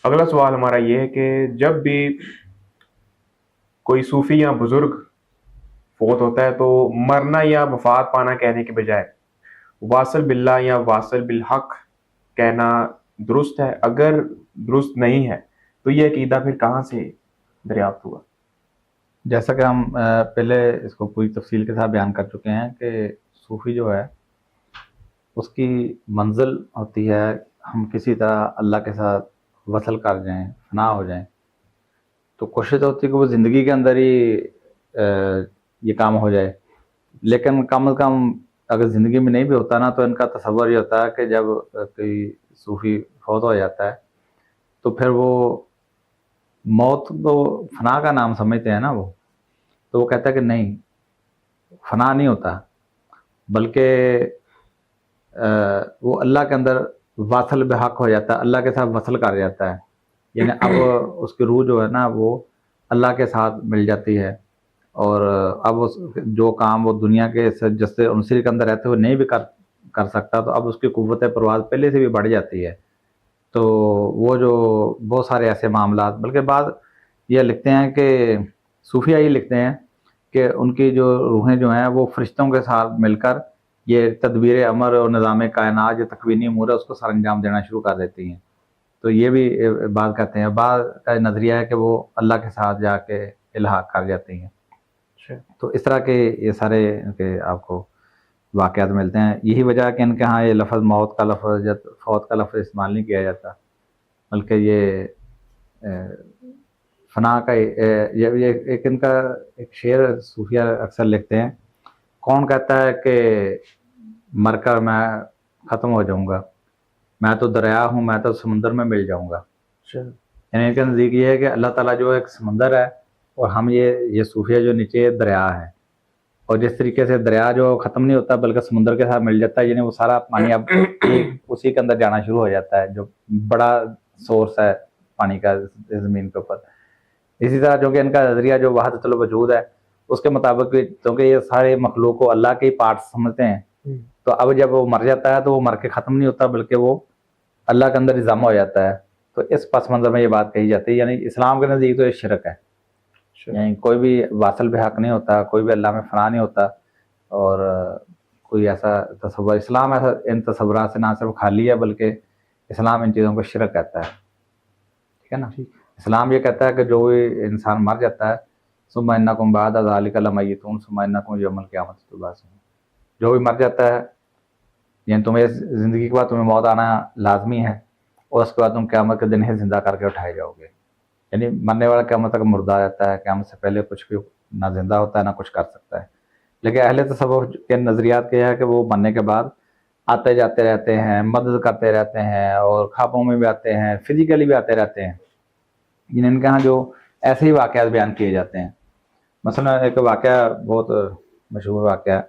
اگلا سوال ہمارا یہ ہے کہ جب بھی کوئی صوفی یا بزرگ فوت ہوتا ہے تو مرنا یا وفات پانا کہنے کے بجائے واصل باللہ یا واصل بالحق کہنا درست ہے؟ اگر درست نہیں ہے تو یہ عقیدہ پھر کہاں سے دریافت ہوا؟ جیسا کہ ہم پہلے اس کو پوری تفصیل کے ساتھ بیان کر چکے ہیں کہ صوفی جو ہے اس کی منزل ہوتی ہے ہم کسی طرح اللہ کے ساتھ وصل کر جائیں، فنا ہو جائیں. تو کوشش ہوتی ہے کہ وہ زندگی کے اندر ہی یہ کام ہو جائے، لیکن کم از کم اگر زندگی میں نہیں بھی ہوتا نا تو ان کا تصور یہ ہوتا ہے کہ جب کوئی صوفی فوت ہو جاتا ہے تو پھر وہ موت تو فنا کا نام سمجھتے ہیں نا وہ، تو وہ کہتا ہے کہ نہیں، فنا نہیں ہوتا، بلکہ وہ اللہ کے اندر واصل بحق ہو جاتا ہے، اللہ کے ساتھ وصل کر جاتا ہے. یعنی اب اس کی روح جو ہے نا وہ اللہ کے ساتھ مل جاتی ہے، اور اب اس جو کام وہ دنیا کے جس سے عنصر کے اندر رہتے ہوئے نہیں بھی کر سکتا، تو اب اس کی قوت پرواز پہلے سے بھی بڑھ جاتی ہے. تو وہ جو بہت سارے ایسے معاملات، بلکہ بعض یہ لکھتے ہیں کہ صوفیہ یہ لکھتے ہیں کہ ان کی جو روحیں جو ہیں وہ فرشتوں کے ساتھ مل کر یہ تدبیر امر اور نظام کائنات جو تکوینی امور ہے اس کو سر انجام دینا شروع کر دیتی ہیں. تو یہ بھی بات کہتے ہیں. بعض کا نظریہ ہے کہ وہ اللہ کے ساتھ جا کے الحاق کر جاتی ہیں. تو اس طرح کے یہ سارے کے آپ کو واقعات ملتے ہیں. یہی وجہ ہے کہ ان کے ہاں یہ لفظ موت کا لفظ یا فوت کا لفظ استعمال نہیں کیا جاتا، بلکہ یہ فنا کا یہ ایک ان کا ایک شعر صوفیہ اکثر لکھتے ہیں. کون کہتا ہے کہ مر کر میں ختم ہو جاؤں گا، میں تو دریا ہوں، میں تو سمندر میں مل جاؤں گا. یعنی ان کا نزدیک یہ ہے کہ اللہ تعالیٰ جو ایک سمندر ہے اور ہم یہ صوفیہ جو نیچے دریا ہے، اور جس طریقے سے دریا جو ختم نہیں ہوتا بلکہ سمندر کے ساتھ مل جاتا ہے، یعنی وہ سارا پانی اب اسی کے اندر جانا شروع ہو جاتا ہے جو بڑا سورس ہے پانی کا زمین کے اوپر. اسی طرح جو کہ ان کا نظریہ جو وحدت الوجود ہے اس کے مطابق کیونکہ یہ سارے مخلوق کو اللہ کے ہی پارٹس سمجھتے ہیں، تو اب جب وہ مر جاتا ہے تو وہ مر کے ختم نہیں ہوتا بلکہ وہ اللہ کے اندر جمع ہو جاتا ہے. تو اس پس منظر میں یہ بات کہی جاتی ہے. یعنی اسلام کے نزدیک تو یہ شرک ہے، یعنی کوئی بھی واصل بحق نہیں ہوتا، کوئی بھی اللہ میں فنا نہیں ہوتا، اور کوئی ایسا تصور اسلام ایسا ان تصورات سے نہ صرف خالی ہے بلکہ اسلام ان چیزوں کو شرک کہتا ہے. ٹھیک ہے نا. اسلام یہ کہتا ہے کہ جو بھی انسان مر جاتا ہے ثم انکم بعد ذلک لمیتون ثم انکم یوم القیامۃ تبعثون، جو بھی مر جاتا ہے یعنی تمہیں زندگی کے بعد تمہیں موت آنا لازمی ہے، اور اس کے بعد تم قیامت کے دن ہی زندہ کر کے اٹھائے جاؤ گے. یعنی مرنے والا قیامت تک مردہ رہتا ہے، قیامت سے پہلے کچھ بھی نہ زندہ ہوتا ہے نہ کچھ کر سکتا ہے. لیکن اہل تصوف کے نظریات کے ہے کہ وہ مرنے کے بعد آتے جاتے رہتے ہیں، مدد کرتے رہتے ہیں، اور خوابوں میں بھی آتے ہیں، فزیکلی بھی آتے رہتے ہیں. ان کے ہاں جو ایسے ہی واقعات بیان کیے جاتے ہیں. مثلا ایک واقعہ بہت مشہور واقعہ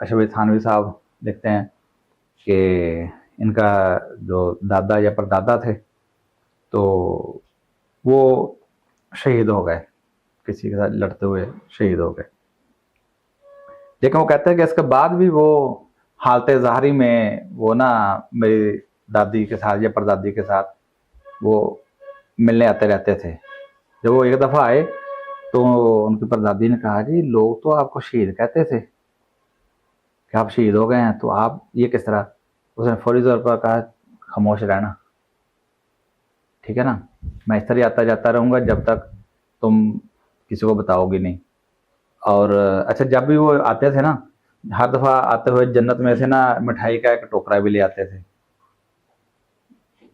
اشرف تھانوی صاحب لکھتے ہیں کہ ان کا جو دادا یا پردادا تھے تو وہ شہید ہو گئے، کسی کے ساتھ لڑتے ہوئے شہید ہو گئے. لیکن وہ کہتے ہیں کہ اس کے بعد بھی وہ حالت ظاہری میں وہ نا میری دادی کے ساتھ یا پردادی کے ساتھ وہ ملنے آتے رہتے تھے. جب وہ ایک دفعہ آئے تو ان کی پردادی نے کہا جی لوگ تو آپ کو شہید کہتے تھے کہ آپ شہید ہو گئے ہیں، تو آپ یہ کس طرح؟ اس نے فوری طور پر کہا خاموش رہنا، ٹھیک ہے نا، میں اس طرح آتا جاتا رہوں گا جب تک تم کسی کو بتاؤ گی نہیں. اور اچھا جب بھی وہ آتے تھے نا ہر دفعہ آتے ہوئے جنت میں سے نا مٹھائی کا ایک ٹوکرا بھی لے آتے تھے.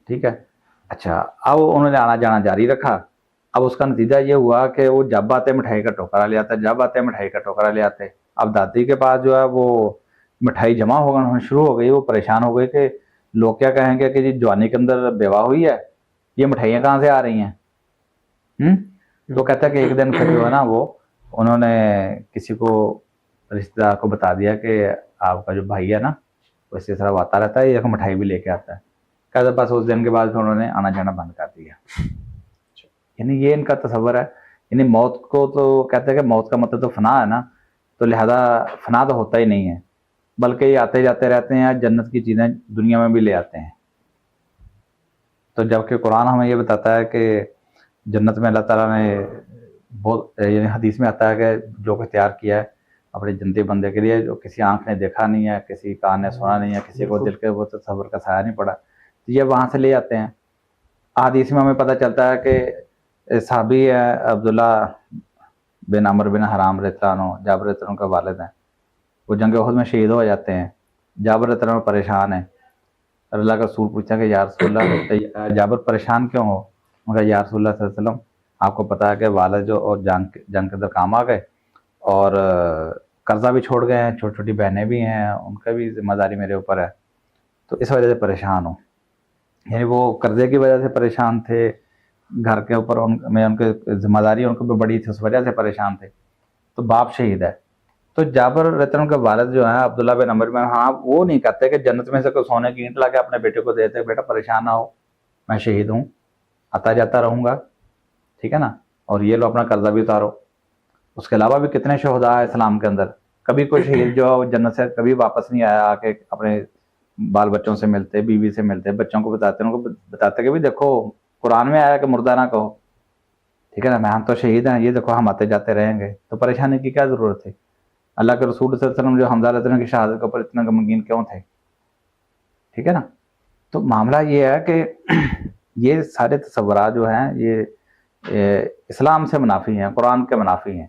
ٹھیک ہے. اچھا اب انہوں نے آنا جانا جاری رکھا. اب اس کا نتیجہ یہ ہوا کہ وہ جب آتے مٹھائی کا ٹوکرا لے آتے، جب آتے مٹھائی کا ٹوکرا لے آتے. اب دادی کے پاس جو ہے وہ مٹھائی جمع ہونا شروع ہو گئی. وہ پریشان ہو گئی کہ لوگ کیا کہیں گے کہ جی جوانی کے اندر بیوہ ہوئی ہے، یہ مٹھائیاں کہاں سے آ رہی ہیں. تو کہتا ہے کہ ایک دن پھر جو ہے نا وہ انہوں نے کسی کو رشتہ دار کو بتا دیا کہ آپ کا جو بھائی ہے نا وہ اسی طرح آتا رہتا ہے، یہ مٹھائی بھی لے کے آتا ہے. کہتا بس اس دن کے بعد پھر انہوں نے آنا جانا بند کر دیا. یعنی یہ ان کا تصور ہے. یعنی موت کو تو کہتے ہیں کہ موت کا مطلب تو فنا ہے نا، تو لہذا فنا تو ہوتا ہی نہیں ہے بلکہ یہ آتے جاتے رہتے ہیں، جنت کی چیزیں دنیا میں بھی لے آتے ہیں. تو جبکہ قرآن ہمیں یہ بتاتا ہے کہ جنت میں اللہ تعالیٰ نے بہت، یعنی حدیث میں آتا ہے کہ جو کہ تیار کیا ہے اپنے جنتی بندے کے لیے، جو کسی آنکھ نے دیکھا نہیں ہے، کسی کان نے سنا نہیں ہے، کسی کو دل کے وہ تصور کا سایہ نہیں پڑا، تو یہ وہاں سے لے آتے ہیں۔ حدیث میں ہمیں پتہ چلتا ہے کہ صحابی ہے عبداللہ بن عمر بن حرام رضی اللہ عنہ، جابر رضی اللہ عنہ کا والد ہیں، وہ جنگ احد میں شہید ہو جاتے ہیں۔ جابر رضی اللہ عنہ پریشان ہیں، اللہ کا رسول پوچھا کہ یا رسول اللہ جابر پریشان کیوں ہو؟ مگر یا رسول اللہ صلی اللہ علیہ وسلم آپ کو پتا ہے کہ والد جو اور جنگ کے اندر کام آ گئے، اور قرضہ بھی چھوڑ گئے ہیں، چھوٹی چھوٹی بہنیں بھی ہیں، ان کا بھی ذمہ داری میرے اوپر ہے، تو اس وجہ سے پریشان ہوں۔ یعنی وہ قرضے کی وجہ سے پریشان تھے، گھر کے اوپر ان کے ذمہ داری ان کو بھی بڑی تھی، اس وجہ سے پریشان تھے، تو باپ شہید ہے۔ تو جابر رضی اللہ عنہ کے والد جو ہیں عبداللہ بن عمر بن، ہاں وہ نہیں کہتے کہ جنت میں سے کوئی سونے کی اینٹ لا کے اپنے بیٹے کو دیتے، بیٹا پریشان نہ ہو، میں شہید ہوں، آتا جاتا رہوں گا، ٹھیک ہے نا، اور یہ لو اپنا قرضہ بھی اتارو۔ اس کے علاوہ بھی کتنے شہداء ہیں اسلام کے اندر، کبھی کوئی شہید جو جنت سے کبھی واپس نہیں آیا، آ کے اپنے بال بچوں سے ملتے، بیوی سے ملتے، بچوں کو بتاتے، ان کو بتاتے کہ بھی دیکھو قرآن میں آیا کہ مردہ نہ کہو، ٹھیک ہے نا، میں ہم تو شہید ہیں، یہ دیکھو ہم آتے جاتے رہیں گے، تو پریشانی کی کیا ضرورت تھی؟ اللہ کے رسول صلی اللہ علیہ وسلم جو حمزہ رضی اللہ عنہ کی شہادت کے اوپر اتنا غمگین کیوں تھے؟ ٹھیک ہے نا۔ تو معاملہ یہ ہے کہ یہ سارے تصورات جو ہیں یہ اسلام سے منافی ہیں، قرآن کے منافی ہیں۔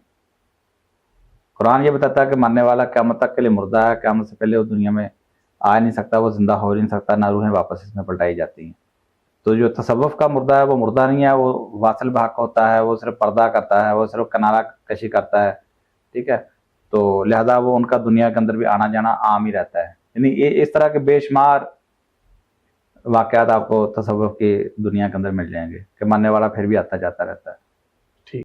قرآن یہ بتاتا ہے کہ مرنے والا قیامت تک کے لیے مردہ ہے، قیامت سے پہلے وہ دنیا میں آ نہیں سکتا، وہ زندہ ہو نہیں سکتا، نہ روحیں واپس اس میں پلٹائی جاتی ہیں۔ تو جو تصوف کا مردہ ہے وہ مردہ نہیں ہے، وہ واصل بحق ہوتا ہے، وہ صرف پردہ کرتا ہے، وہ صرف کنارہ کشی کرتا ہے، ٹھیک ہے، تو لہذا وہ ان کا دنیا کے اندر بھی آنا جانا عام ہی رہتا ہے۔ یعنی اس طرح کے بے شمار واقعات آپ کو تصوف کی دنیا کے اندر مل جائیں گے کہ مرنے والا پھر بھی آتا جاتا رہتا ہے۔